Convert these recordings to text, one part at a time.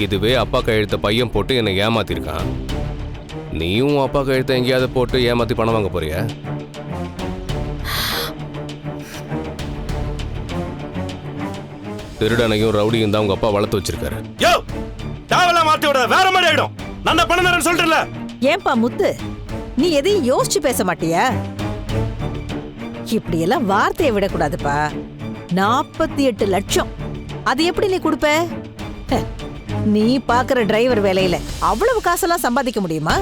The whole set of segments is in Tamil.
இதுவே அப்பா கையெழுத்த பையன் போட்டு என்னை ஏமாத்திருக்கான். நீயும் அப்பா கையெழுத்த எங்கேயாவது போட்டு ஏமாத்தி பணம் வாங்க போறிய? திருடனையும் ரவுடியும் தான் உங்க அப்பா வளர்த்து வச்சிருக்காரு. மாத்தி விட வேற மாதிரி ஆயிடும். நான் பணம் சொல்றேன்ல. ஏன்பா முத்து, நீ எதையும் யோசிச்சு பேச மாட்டியா? இப்படி எல்லாம் வார்த்தையை விடக்கூடாதுப்பா. 48 லட்சம் அது எப்படி நீ கொடுப்ப? நீ பாக்குற டிரைவர் வேலையில அவ்வளவு காசெல்லாம் சம்பாதிக்க முடியுமா?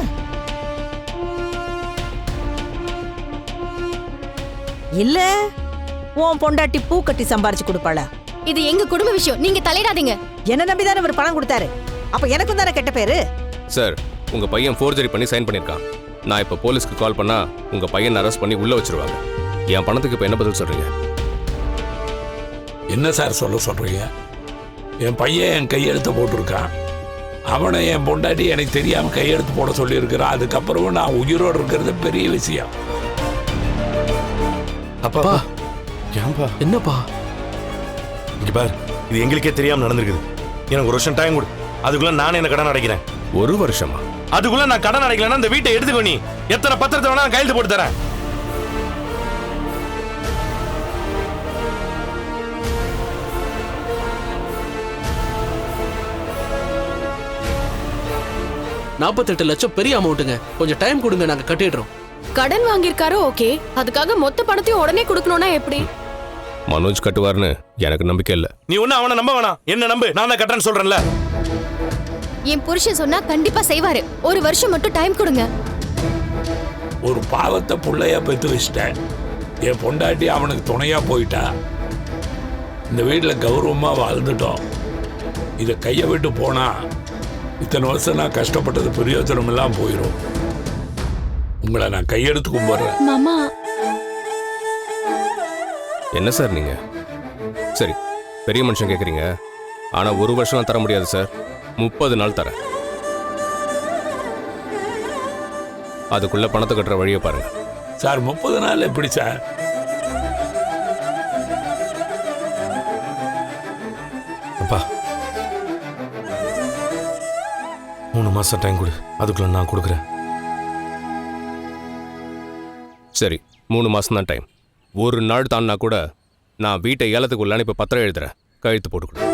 இல்ல உன் பொண்டாட்டி பூ கட்டி சம்பாரிச்சு கொடுப்பாளா? இது எங்க குடும்ப விஷயம், நீங்க தலையிடாதீங்க. என்ன நம்பிதானே இவர் பணம் கொடுத்தாரு, அப்ப எனக்கும் தானே கெட்ட பேரு. சார், உங்க பையன் ஃபோர்ஜரி பண்ணி சைன் பண்ணிருக்கான். நான் இப்ப போலீஸ்க்கு கால் பண்ணா உங்க பையன் அரெஸ்ட் பண்ணி உள்ள வச்சிருவாங்க. என் பணத்துக்கு இப்ப என்ன பதில் சொல்றீங்க? என்ன சார் சொல்றீங்க? என் பையன் என் கையெழுத்து போட்டிருக்கான். அவனை என் பொண்டாட்டி எனக்கு தெரியாம கையெழுத்து போட சொல்லியிருக்கிறான். அதுக்கப்புறமும் நான் உயிரோடு இருக்கிறது பெரிய விஷயம். அப்பா ஏன்பா? என்னப்பா? இங்க பாரு, இது எங்களுக்கே தெரியாம நடந்திருக்குது. எனக்கு 1 வருஷம் டைம் கொடு. அதுக்குள்ள நானே என்ன கடன் அடைக்கிறேன். 1 வருஷமா? அதுக்குள்ள நான் கடன் அடைக்கலன்னா இந்த வீட்டை எடுத்துக்கோ. நீ எத்தனை பத்திரத்தை வேணா நான் கையெழுத்து போட்டு தரேன். $48 லட்சம் பெரிய அமௌண்ட்டுங்க. கொஞ்சம் டைம் கொடுங்க, நாங்க கட்டிடுறோம். கடன் வாங்கியிருக்காரோ ஓகே, அதுக்காக மொத்த பணத்தையும் உடனே கொடுக்கணும்னா எப்படி? மனோஜ் கட்டுவார்னு எனக்கு நம்பிக்கை இல்ல. நீ ஒண்ணு அவனை நம்ப வேணாம், என்ன நம்பு. நான் தான் கட்டுறேன்னு சொல்றேன்ல. என் புருஷன் சொன்னா கண்டிப்பா செய்வாரு. 1 வருஷம் மட்டும் டைம் கொடுங்க. ஒரு பாவத்தை புள்ளையா பெத்து வச்சிட்டேன். என் பொண்டாட்டி அவனுக்கு துணையா போயிட்டா. இந்த வீட்டில் கௌரவமா வாழ்ந்துட்டோம். இதை கையை விட்டு போனா இத்தனை வருஷம் நான் கஷ்டப்பட்டது பிரயோஜனம் எல்லாம் போயிடும். உங்களை நான் கையெடுத்து கும்பிடுறேன். மாமா. என்ன சார் நீங்க? சரி, பெரிய மனுஷன் கேக்குறீங்க. ஆனா 1 வருஷம் தர முடியாது சார். 30 நாள் தரேன். அதுக்குள்ள பணத்தை கட்டுற வழியை பாருங்க. சார் 30 நாள் எப்படி சார்? அப்பா 3 மாசம் டைம் கொடு. அதுக்குள்ள நான் கொடுக்குறேன். சரி, 3 மாசம் தான் டைம். 1 நாள் தான்னா கூட நான் வீட்டை ஏலத்துக்குள்ளான இப்ப பத்திரம் எழுதுறேன். கழுத்து போட்டுக்கணும்.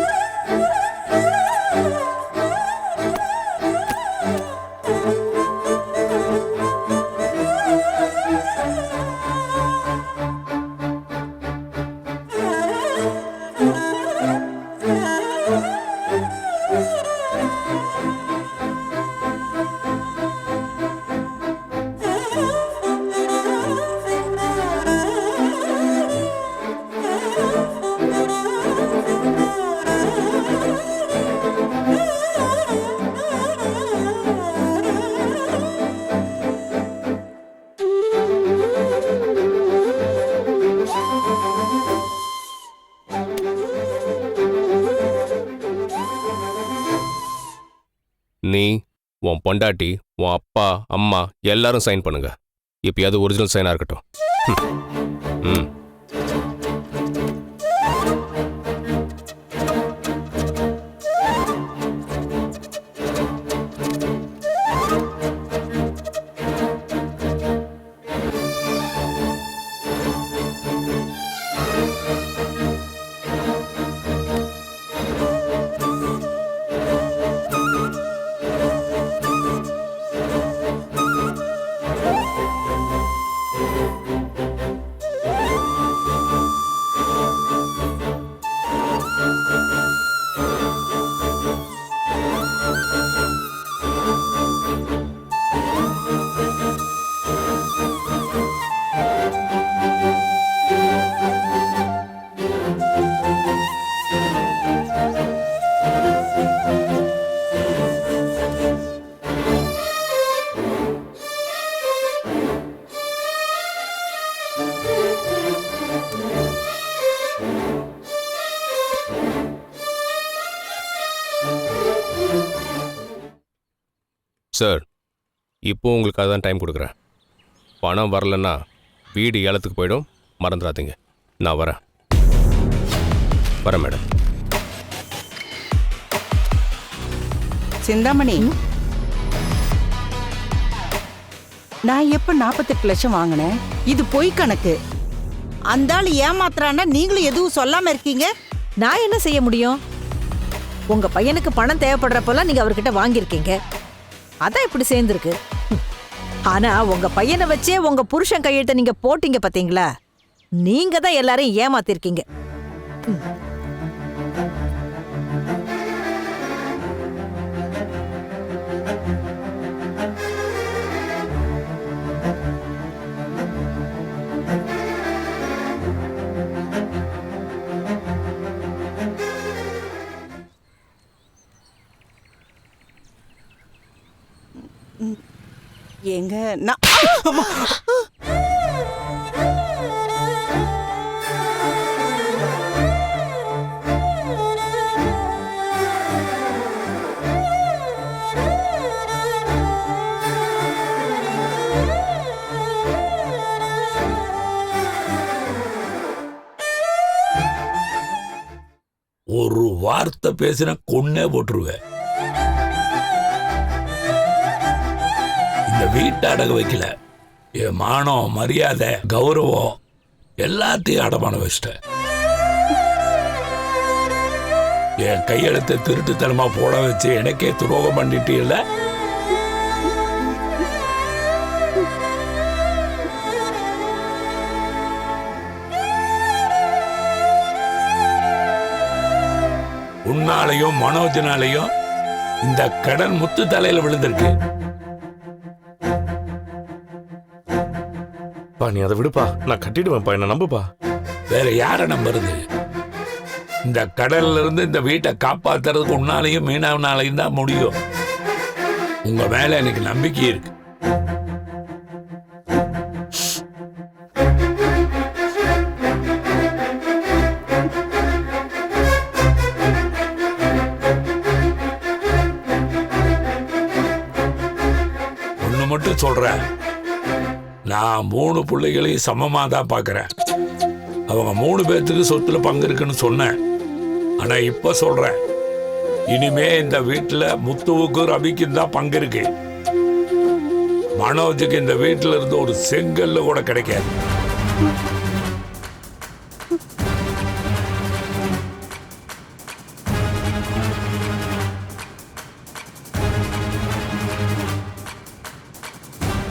நீ, உன் பொண்டாட்டி, உன் அப்பா, அம்மா எல்லாரும் சைன் பண்ணுங்க. இப்பயாவது ஒரிஜினல் சைனா இருக்கட்டும். ம். சார், இப்போ உங்களுக்கு அதான் டைம் கொடுக்குறேன். பணம் வரலன்னா வீடு ஏலத்துக்கு போயிடும். மறந்துடாதீங்க. நான் வரேன் மேடம். சிந்தாமணி, நான் எப்ப 48 லட்சம் வாங்கினேன்? இது பொய் கணக்கு. அந்த ஆள் ஏமாத்துறான்னா நீங்களும் எதுவும் சொல்லாம இருக்கீங்க. நான் என்ன செய்ய முடியும்? உங்க பையனுக்கு பணம் தேவைப்படுறப்பெல்லாம் நீங்க அவர்கிட்ட வாங்கியிருக்கீங்க, அதான் இப்படி சேர்ந்துருக்கு. ஆனா உங்க பையனை வச்சே உங்க புருஷன் கையெழுத்த நீங்க போட்டீங்க பாத்தீங்களா? நீங்க தான் எல்லாரையும் ஏமாத்திருக்கீங்க. ஏங்க நான் ஒரு வார்த்தை பேசினா கொன்னே போட்டுருவேன். இந்த வீட்டை அடகு வைக்கல, என் மானம், மரியாதை, கௌரவம் எல்லாத்தையும் அடமான வச்சிட்டேன். என் கையெழுத்தை திருட்டுத்தனமா போட வச்சு எனக்கே துரோகம் பண்ணிட்டீல்ல. உன்னாலையும் மனோஜனாலையும் இந்த கடன் முத்து தலையில விழுந்திருக்கு. நீ அதை விடுப்பா, நான் கட்டிடுவேன்ப்பா, என்ன நம்புப்பா. வேற யார நம்புறது? இந்த கடல்ல இருந்து இந்த வீட்டை காப்பாத்துறதுக்கு உன்னாலையும் மீனாவனாலையும் தான் முடியும். உங்க மேல எனக்கு நம்பிக்கை இருக்கு. ஒண்ணு மட்டும் சொல்றேன், நான் 3 பிள்ளைகளையும் சமமா தான் பார்க்கறேன். அவங்க 3 பேர்த்துக்கு சொத்துல பங்கு இருக்குன்னு சொன்னேன். ஆனா இப்ப சொல்றேன், இனிமே இந்த வீட்டுல முத்துவுக்கும் ரவிக்கும் தான் பங்கு இருக்கு. மனோஜுக்கு இந்த வீட்டுல இருந்து ஒரு செங்கல்ல கூட கிடைக்காது.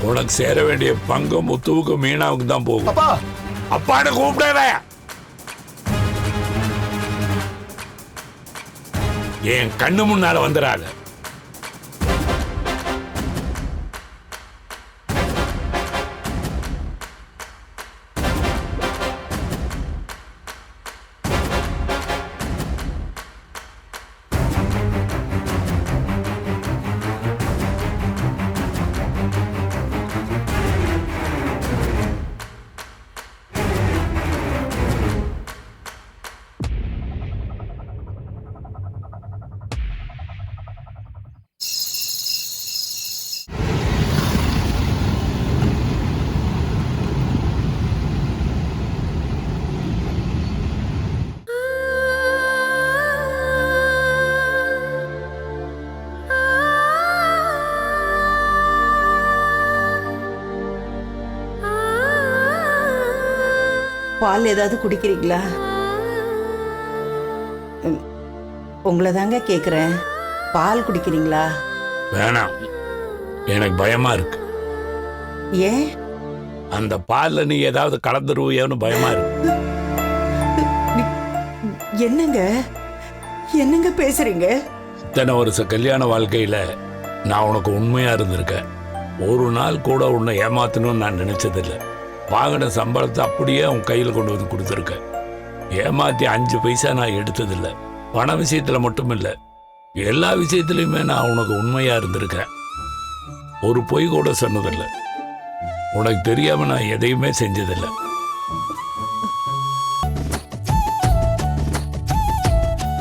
உனக்கு சேர வேண்டிய பங்கு முத்துவுக்கு மீனாவுக்கு தான் போகும். அப்பான்னு கூப்பிடாத. என் கண்ணு முன்னால வந்துடாத. பால் ஏதாவது குடிக்கிறீங்களா? உங்களை தாங்க கேக்குறேன், பால் குடிக்கிறீங்களா? வேணாம், எனக்கு பயமா இருக்கு. ஏன்? அந்த பால்ல நீ ஏதாவது கலந்துருவியோன்னு பயமா இருக்கு. என்னங்க என்னங்க பேசுறீங்க? இத்தனை வருஷ கல்யாண வாழ்க்கையில நான் உனக்கு உண்மையா இருந்திருக்கேன். ஒரு நாள் கூட உன்னை ஏமாத்தணும்னு நான் நினைச்சதில்லை. வாங்கின சம்பளத்தை அப்படியே உன் கையில் கொண்டு வந்து கொடுத்துருக்கேன். ஏமாத்தி 5 பைசா நான் எடுத்ததில்லை. பண விஷயத்துல மட்டும் இல்லை, எல்லா விஷயத்துலையுமே நான் உனக்கு உண்மையா இருந்திருக்கேன். ஒரு பொய் கூட சொன்னதில்லை. உனக்கு தெரியாம நான் எதையுமே செஞ்சதில்லை.